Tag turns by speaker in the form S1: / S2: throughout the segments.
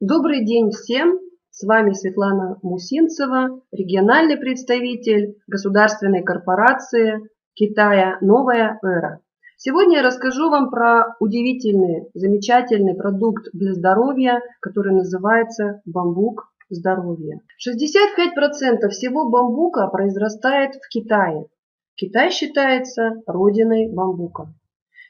S1: Добрый день всем! С вами Светлана Мусинцева, региональный представитель государственной корпорации Китая «Новая эра». Сегодня я расскажу вам про удивительный, замечательный продукт для здоровья, который называется бамбук здоровья. 65% всего бамбука произрастает в Китае. Китай считается родиной бамбука.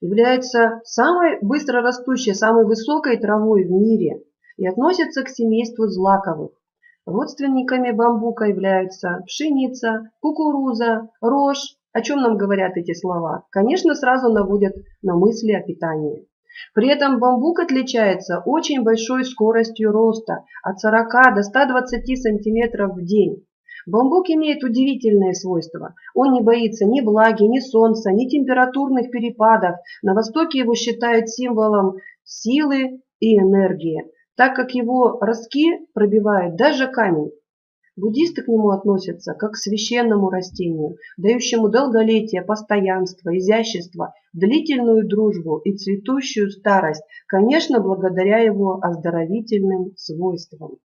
S1: Является самой быстрорастущей, самой высокой травой в мире и относится к семейству злаковых. Родственниками бамбука являются пшеница, кукуруза, рожь. О чем нам говорят эти слова? Конечно, сразу наводят на мысли о питании. При этом бамбук отличается очень большой скоростью роста от 40 до 120 сантиметров в день. Бамбук имеет удивительные свойства. Он не боится ни влаги, ни солнца, ни температурных перепадов. На Востоке его считают символом силы и энергии, так как его ростки пробивают даже камень. Буддисты к нему относятся как к священному растению, дающему долголетие, постоянство, изящество, длительную дружбу и цветущую старость, конечно, благодаря его оздоровительным свойствам.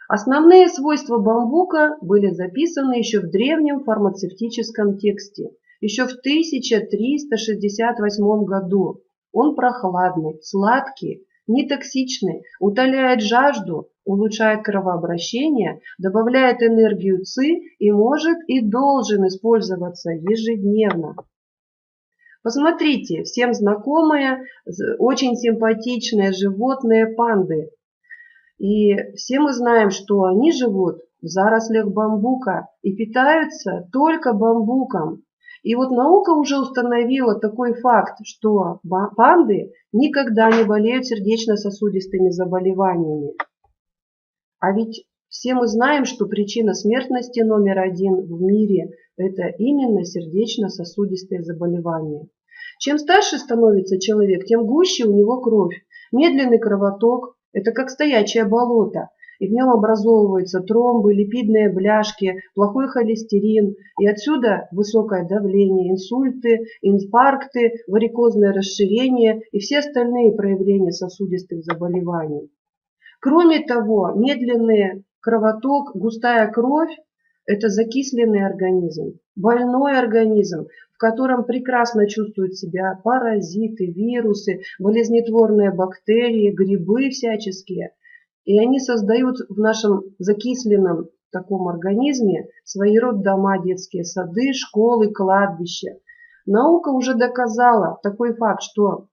S1: Основные свойства бамбука были записаны еще в древнем фармацевтическом тексте, еще в 1368 году. Он прохладный, сладкий, нетоксичный, утоляет жажду, улучшает кровообращение, добавляет энергию ЦИ и может и должен использоваться ежедневно. Посмотрите, всем знакомые, очень симпатичные животные панды. И все мы знаем, что они живут в зарослях бамбука и питаются только бамбуком. И вот наука уже установила такой факт, что панды никогда не болеют сердечно-сосудистыми заболеваниями. А ведь все мы знаем, что причина смертности номер один в мире – это именно сердечно-сосудистые заболевания. Чем старше становится человек, тем гуще у него кровь. Медленный кровоток – это как стоячее болото. И в нем образовываются тромбы, липидные бляшки, плохой холестерин. И отсюда высокое давление, инсульты, инфаркты, варикозное расширение и все остальные проявления сосудистых заболеваний. Кроме того, медленный кровоток, густая кровь – это закисленный организм, больной организм, в котором прекрасно чувствуют себя паразиты, вирусы, болезнетворные бактерии, грибы всяческие. И они создают в нашем закисленном таком организме свои роддома, детские сады, школы, кладбища. Наука уже доказала такой факт, что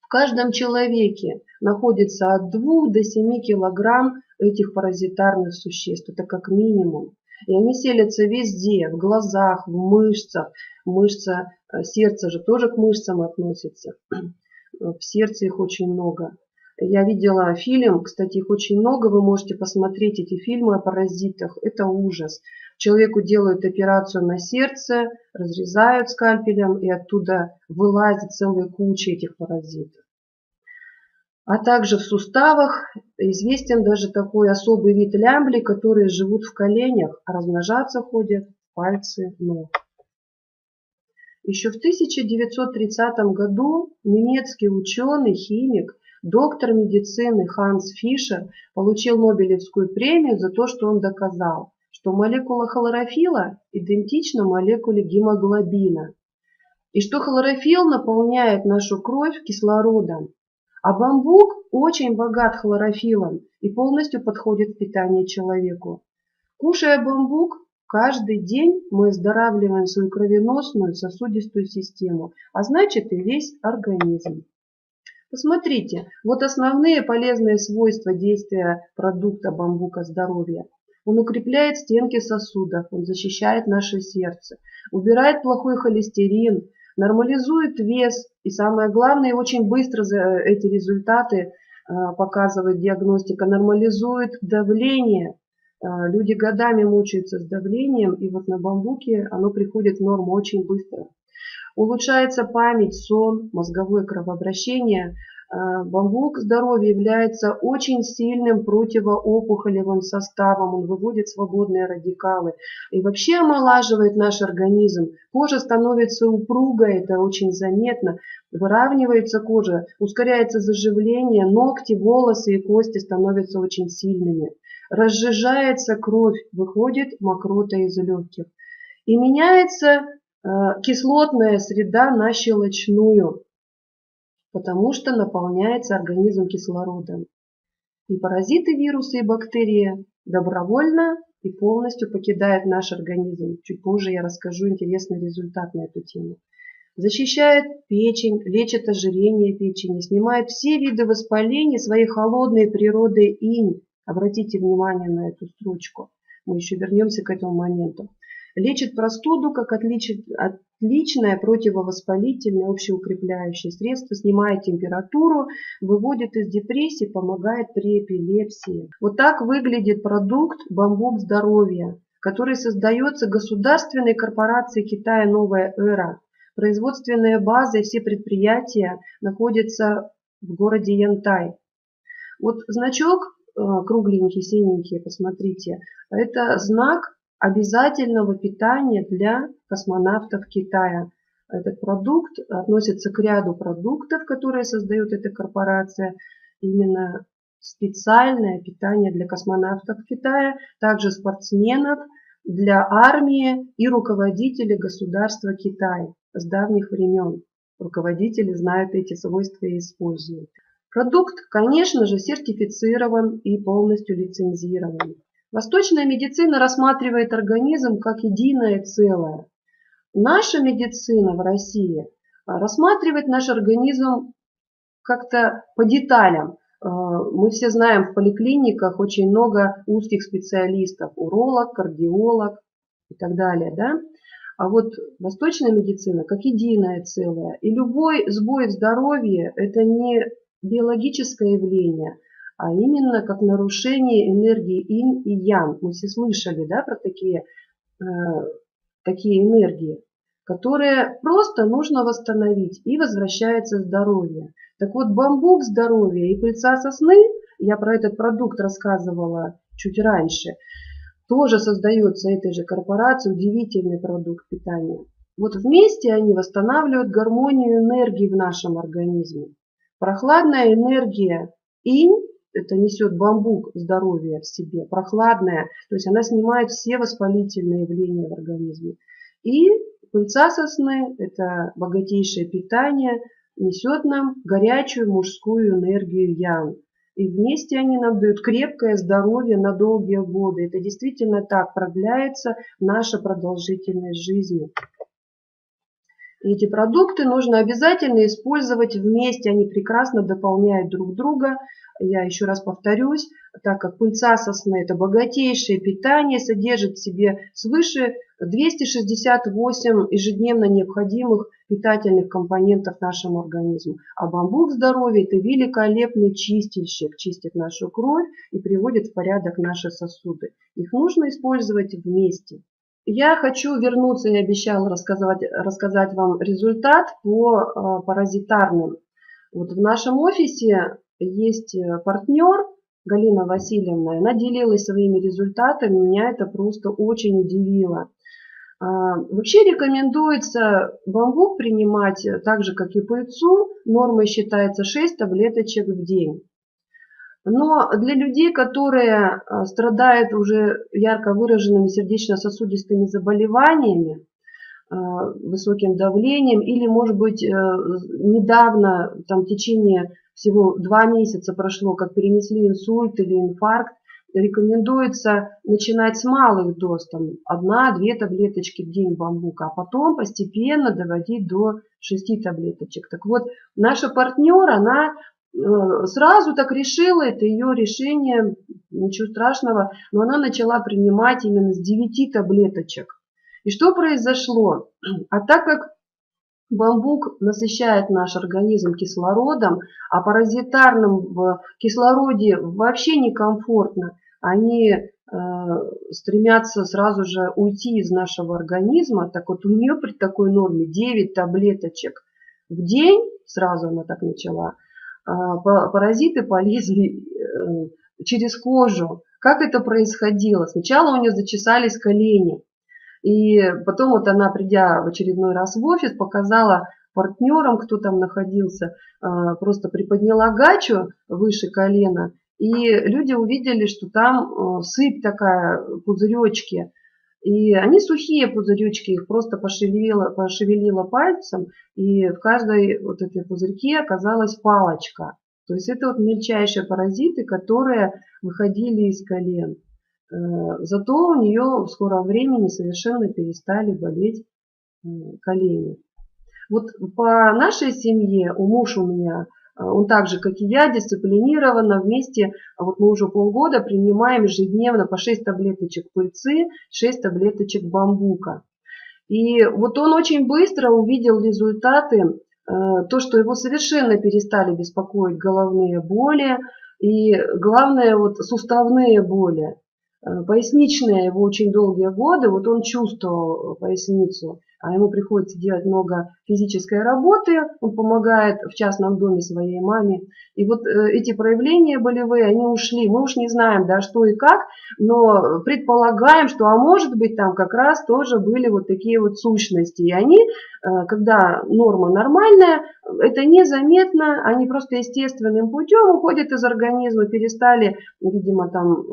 S1: в каждом человеке находится от 2 до 7 килограмм этих паразитарных существ. Это как минимум. И они селятся везде, в глазах, в мышцах. Мышца сердца же тоже к мышцам относится. В сердце их очень много. Я видела фильм, кстати, их очень много, вы можете посмотреть эти фильмы о паразитах. Это ужас. Человеку делают операцию на сердце, разрезают скальпелем, и оттуда вылазит целая куча этих паразитов. А также в суставах известен даже такой особый вид лямблей, которые живут в коленях, а размножаться ходят пальцы ног. Еще в 1930 году немецкий ученый, химик, доктор медицины Ханс Фишер получил Нобелевскую премию за то, что он доказал, что молекула хлорофилла идентична молекуле гемоглобина, и что хлорофилл наполняет нашу кровь кислородом. А бамбук очень богат хлорофиллом и полностью подходит к питанию человеку. Кушая бамбук, каждый день мы оздоравливаем свою кровеносную сосудистую систему, а значит и весь организм. Посмотрите, вот основные полезные свойства действия продукта бамбука здоровья. Он укрепляет стенки сосудов, он защищает наше сердце, убирает плохой холестерин, нормализует вес и, самое главное, очень быстро эти результаты показывает диагностика, нормализует давление. Люди годами мучаются с давлением, и вот на бамбуке оно приходит в норму очень быстро. Улучшается память, сон, мозговое кровообращение, Бамбук здоровья является очень сильным противоопухолевым составом, он выводит свободные радикалы и вообще омолаживает наш организм. Кожа становится упругой, это очень заметно, выравнивается кожа, ускоряется заживление, ногти, волосы и кости становятся очень сильными. Разжижается кровь, выходит мокрота из легких. И меняется кислотная среда на щелочную, потому что наполняется организм кислородом. И паразиты, вирусы и бактерии добровольно и полностью покидают наш организм. Чуть позже я расскажу интересный результат на эту тему. Защищает печень, лечит ожирение печени, снимает все виды воспалений своей холодной природой инь. Обратите внимание на эту строчку. Мы еще вернемся к этому моменту. Лечит простуду как отличное противовоспалительное, общеукрепляющее средство, снимает температуру, выводит из депрессии, помогает при эпилепсии. Вот так выглядит продукт «Бамбук здоровья», который создается государственной корпорацией Китая «Новая эра». Производственная база и все предприятия находятся в городе Янтай. Вот значок кругленький, синенький, посмотрите, это знак обязательного питания для космонавтов Китая. Этот продукт относится к ряду продуктов, которые создает эта корпорация. Именно специальное питание для космонавтов Китая, также спортсменов, для армии и руководителей государства Китая с давних времен. Руководители знают эти свойства и используют. Продукт, конечно же, сертифицирован и полностью лицензирован. Восточная медицина рассматривает организм как единое целое. Наша медицина в России рассматривает наш организм как-то по деталям. Мы все знаем, в поликлиниках очень много узких специалистов, уролог, кардиолог и так далее, да? А вот восточная медицина как единое целое. И любой сбой в здоровье – это не биологическое явление, а именно как нарушение энергии инь и ян. Мы все слышали, да, про такие энергии, которые просто нужно восстановить, и возвращается здоровье. Так вот, бамбук здоровья и пыльца сосны, я про этот продукт рассказывала чуть раньше, тоже создается этой же корпорацией, удивительный продукт питания. Вот вместе они восстанавливают гармонию энергии в нашем организме. Прохладная энергия инь, это несет бамбук здоровья в себе, прохладная, то есть она снимает все воспалительные явления в организме. И пыльца сосны, это богатейшее питание, несет нам горячую мужскую энергию ян. И вместе они нам дают крепкое здоровье на долгие годы. Это действительно так продляется наша продолжительность жизни. И эти продукты нужно обязательно использовать вместе, они прекрасно дополняют друг друга. Я еще раз повторюсь, так как пыльца сосны – это богатейшее питание, содержит в себе свыше 268 ежедневно необходимых питательных компонентов нашему организму. А бамбук здоровья – это великолепный чистильщик, чистит нашу кровь и приводит в порядок наши сосуды. Их нужно использовать вместе. Я хочу вернуться, я обещала рассказать вам результат по паразитарным. Вот в нашем офисе есть партнер Галина Васильевна, она делилась своими результатами, меня это просто очень удивило. Вообще рекомендуется бамбук принимать так же, как и пыльцу, нормой считается 6 таблеточек в день. Но для людей, которые страдают уже ярко выраженными сердечно-сосудистыми заболеваниями, высоким давлением, или, может быть, недавно, там, в течение всего 2 месяца прошло, как перенесли инсульт или инфаркт, рекомендуется начинать с малых доз, 1-2 таблеточки в день бамбука, а потом постепенно доводить до 6 таблеточек. Так вот, наша партнер, она сразу так решила, это ее решение, ничего страшного, но она начала принимать именно с 9 таблеточек. И что произошло? А так как бамбук насыщает наш организм кислородом, а паразитарным в кислороде вообще некомфортно, они стремятся сразу же уйти из нашего организма, так вот у нее при такой норме 9 таблеточек в день, сразу она так начала, паразиты полезли через кожу. Как это происходило? Сначала у нее зачесались колени. И потом вот она, придя в очередной раз в офис, показала партнерам, кто там находился, просто приподняла гачу выше колена, и люди увидели, что там сыпь такая, пузыречки. И они сухие пузыречки, их просто пошевелила пальцем, и в каждой вот этой пузырьке оказалась палочка. То есть это вот мельчайшие паразиты, которые выходили из колен. Зато у нее в скором времени совершенно перестали болеть колени. Вот по нашей семье, муж у меня, он так же, как и я, дисциплинированно вместе, вот мы уже полгода принимаем ежедневно по 6 таблеточек пыльцы, 6 таблеточек бамбука. И вот он очень быстро увидел результаты, то, что его совершенно перестали беспокоить головные боли и, главное, вот суставные боли. Поясничные его очень долгие годы, вот он чувствовал поясницу, а ему приходится делать много физической работы, он помогает в частном доме своей маме. И вот эти проявления болевые, они ушли. Мы уж не знаем, да, что и как, но предполагаем, что, а может быть, там как раз тоже были вот такие вот сущности. И они, когда норма нормальная, это незаметно, они просто естественным путем уходят из организма, перестали, видимо, там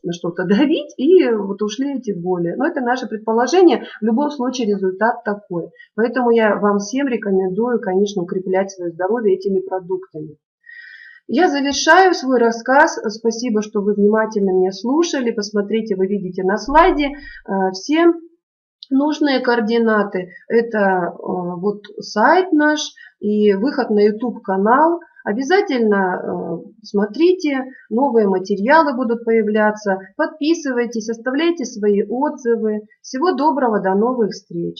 S1: на что-то давить, и вот ушли эти боли. Но это наше предположение, в любом случае результат такой. Поэтому я вам всем рекомендую, конечно, укреплять свое здоровье этими продуктами. Я завершаю свой рассказ. Спасибо, что вы внимательно меня слушали. Посмотрите, вы видите на слайде все нужные координаты. Это вот сайт наш и выход на YouTube канал. Обязательно смотрите, новые материалы будут появляться. Подписывайтесь, оставляйте свои отзывы. Всего доброго, до новых встреч!